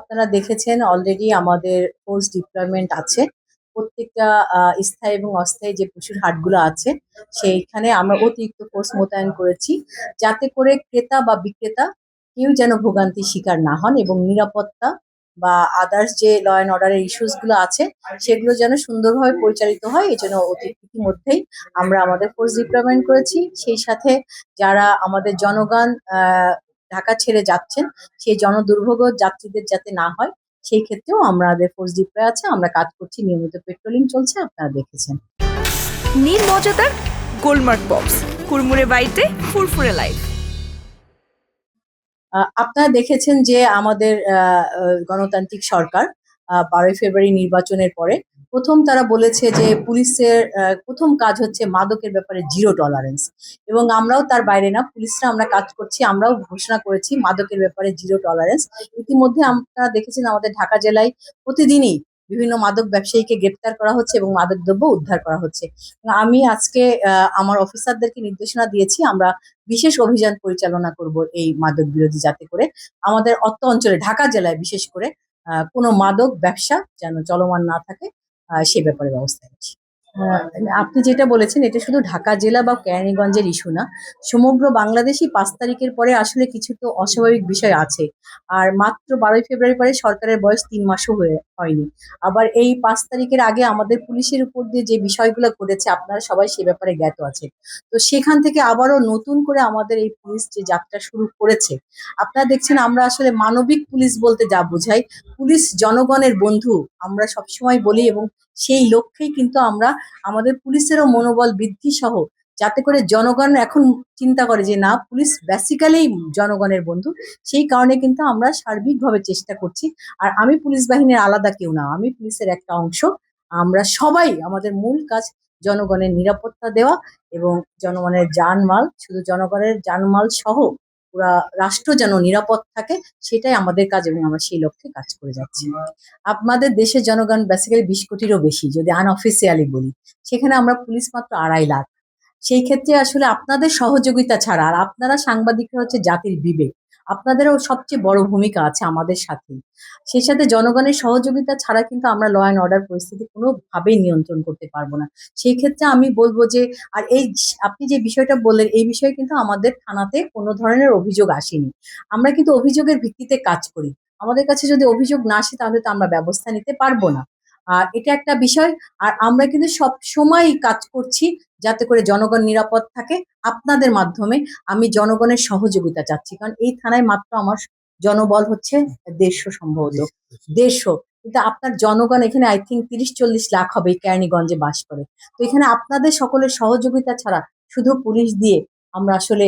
আপনারা দেখেছেন অলরেডি আমাদের ফোর্স ডিপ্লয়মেন্ট আছে প্রত্যেকটা স্থায়ী এবং অস্থায়ী যে পশুর হাটগুলো আছে সেইখানে আমরা অতিরিক্ত ফোর্স মোতায়েন করেছি যাতে করে ক্রেতা বা বিক্রেতা কেউ যেন ভোগান্তির শিকার না হন এবং নিরাপত্তা বা আদার্স যে ল অ্যান্ড অর্ডারের ইস্যুস গুলো আছে সেগুলো যেন সুন্দরভাবে পরিচালিত হয় এই জন্য ইতিমধ্যেই আমরা আমাদের ফোর্স ডিপ্লয়মেন্ট করেছি। সেই সাথে যারা আমাদের জনগণ ঢাকা ছেড়ে যাচ্ছেন সেই জনদুর্ভোগ যাত্রীদের যাতে না হয় সেই ক্ষেত্রেও আমাদের ফোর্স ডিপ্লয় আছে, আমরা কাজ করছি, নিয়মিত পেট্রোলিং চলছে, আপনারা দেখেছেন। নীল মজাদার গোলমার্ক বক্স, কুরমুরে বাইটে ফুরফুরে লাইফ। আপনারা দেখেছেন যে আমাদের গণতান্ত্রিক সরকার 12ই ফেব্রুয়ারি নির্বাচনের পরে প্রথম তারা বলেছে যে পুলিশের প্রথম কাজ হচ্ছে মাদকের ব্যাপারে জিরো টলারেন্স, এবং আমরাও তার বাইরে না, পুলিশরা আমরা কাজ করছি, আমরাও ঘোষণা করেছি মাদকের ব্যাপারে জিরো টলারেন্স। ইতিমধ্যে আপনারা দেখেছেন আমাদের ঢাকা জেলায় প্রতিদিনই বিভিন্ন মাদক ব্যবসায়ীকে গ্রেপ্তার করা হচ্ছে এবং মাদক দ্রব্য উদ্ধার করা হচ্ছে। আমি আজকে আমার অফিসারদেরকে নির্দেশনা দিয়েছি আমরা বিশেষ অভিযান পরিচালনা করব এই মাদক বিরোধী, যাতে করে আমাদের অত্র অঞ্চলে ঢাকা জেলায় বিশেষ করে কোনো মাদক ব্যবসা যেন চলমান না থাকে, সে ব্যাপারে ব্যবস্থা নিচ্ছি। আহ, আপনি যেটা বলেছেন এটা শুধু ঢাকা জেলা বা কেরানীগঞ্জের ইস্যু না, সমগ্র বাংলাদেশই 5 তারিখের পরে আসলে কিছু তো অস্বাভাবিক বিষয় আছে। আর মাত্র 12ই ফেব্রুয়ারি পরে সরকারের বয়স 3 মাসও হয়নি। আবার এই 5 তারিখের আগে আমাদের পুলিশের উপর দিয়ে যে বিষয়গুলো ঘটেছে আপনারা সবাই সে ব্যাপারে জ্ঞাত আছে। তো সেখান থেকে আবারও নতুন করে আমাদের এই পুলিশ যে যাত্রা শুরু করেছে, আপনারা দেখছেন আমরা আসলে মানবিক পুলিশ বলতে যা বোঝাই, পুলিশ জনগণের বন্ধু আমরা সবসময় বলি, এবং সেই লক্ষ্যেই কিন্তু আমরা আমাদের পুলিশেরও মনোবল বৃদ্ধি সহ, যাতে করে জনগণ এখন চিন্তা করে যে না, পুলিশ বেসিক্যালি জনগণের বন্ধু, সেই কারণে কিন্তু আমরা সার্বিকভাবে চেষ্টা করছি। আর আমি পুলিশ বাহিনীর আলাদা কেউ না, আমি পুলিশের একটা অংশ। আমরা সবাই আমাদের মূল কাজ জনগণের নিরাপত্তা দেওয়া এবং জনগণের জানমাল, শুধু জনগণের জানমাল সহ পুরা রাষ্ট্র যেন নিরাপদ থাকে, সেটাই আমাদের কাজ এবং আমরা সেই লক্ষ্যে কাজ করে যাচ্ছি। আমাদের দেশের জনগণ বেসিক্যালি 20 কোটিরও বেশি, যদি আনঅফিসিয়ালি বলি, সেখানে আমরা পুলিশ মাত্র 2.5 লাখ। সেই ক্ষেত্রে আসলে আপনাদের সহযোগিতা ছাড়া, আর আপনারা সাংবাদিকরা হচ্ছে জাতির বিবেক, আপনাদেরও সবচেয়ে বড় ভূমিকা আছে আমাদের সাথে। সেই সাথে জনগণের সহযোগিতা ছাড়া কিন্তু আমরা ল অ্যান্ড অর্ডার পরিস্থিতি কোনোভাবেই নিয়ন্ত্রণ করতে পারবো না। সেই ক্ষেত্রে আমি বলবো যে, আর এই আপনি যে বিষয়টা বললেন এই বিষয়ে কিন্তু আমাদের থানাতে কোনো ধরনের অভিযোগ আসেনি। আমরা কিন্তু অভিযোগের ভিত্তিতে কাজ করি। আমাদের কাছে যদি অভিযোগ না আসে তাহলে তো আমরা ব্যবস্থা নিতে পারবো না। আর এটা একটা বিষয়। আর আমরা কিন্তু সব সময় কাজ করছি যাতে করে জনগণ নিরাপদ থাকে আপনাদের মাধ্যমে। আমি জনগণের সহযোগিতা চাচ্ছি, কারণ এই থানায় মাত্র আমার জনবল হচ্ছে 150 সম্ভবত, 150। কিন্তু আপনার জনগণ এখানে আই থিঙ্ক 30-40 লাখ হবে এই কেরানীগঞ্জে বাস করে। তো এখানে আপনাদের সকলের সহযোগিতা ছাড়া শুধু পুলিশ দিয়ে আমরা আসলে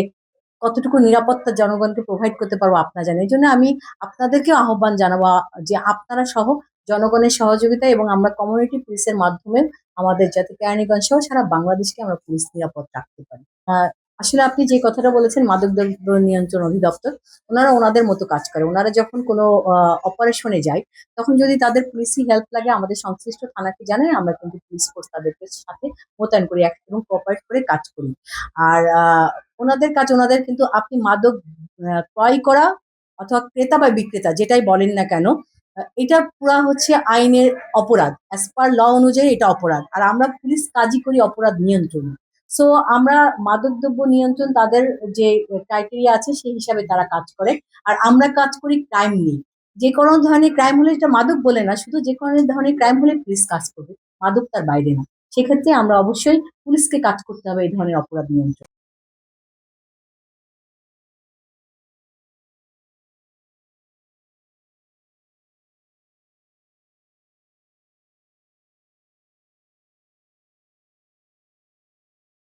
কতটুকু নিরাপত্তা জনগণকে প্রোভাইড করতে পারবো আপনারা জানেন। এই জন্য আমি আপনাদেরকেও আহ্বান জানাবো যে আপনারা সহ জনগণের সহযোগিতা এবং আমরা কমিউনিটি পুলিশের মাধ্যমে আমাদের যাতে কেরানীগঞ্জ সহ সারা বাংলাদেশকে আমরা পুলিশ নিরাপদ রাখতে পারি। আসলে আপনি যে কথাটা বলেছেন মাদকদ্রব্য নিয়ন্ত্রণ অধিদপ্তর, ওনারা ওনাদের মতো কাজ করে। ওনারা যখন কোনো অপারেশনে যায় তখন যদি তাদের পুলিশি হেল্প লাগে আমাদের সংশ্লিষ্ট থানাকে জানায়, আমরা কিন্তু পুলিশ ফোর্স তাদেরকে সাথে মোতায়েন করি এবং কোঅপারেট করে কাজ করি। আর ওনাদের কাজ, ওনাদের কিন্তু আপনি মাদক ক্রয় করা অথবা ক্রেতা বা বিক্রেতা যেটাই বলেন না কেন, এটা পুরা হচ্ছে আইনের অপরাধ, অ্যাজ পার ল অনুযায়ী এটা অপরাধ। আর আমরা পুলিশ কাজই করি অপরাধ নিয়ন্ত্রণ। সো আমরা মাদকদ্রব্য নিয়ন্ত্রণ তাদের যে ক্রাইটেরিয়া আছে সেই হিসাবে তারা কাজ করে। আর আমরা কাজ করি ক্রাইম নিয়ে, যে কোনো ধরনের ক্রাইম হলে, এটা মাদক বলে না, শুধু যে কোনো ধরনের ক্রাইম হলে পুলিশ কাজ করবে, মাদক তার বাইরে না। সেক্ষেত্রে আমরা অবশ্যই পুলিশকে কাজ করতে হবে এই ধরনের অপরাধ নিয়ন্ত্রণ।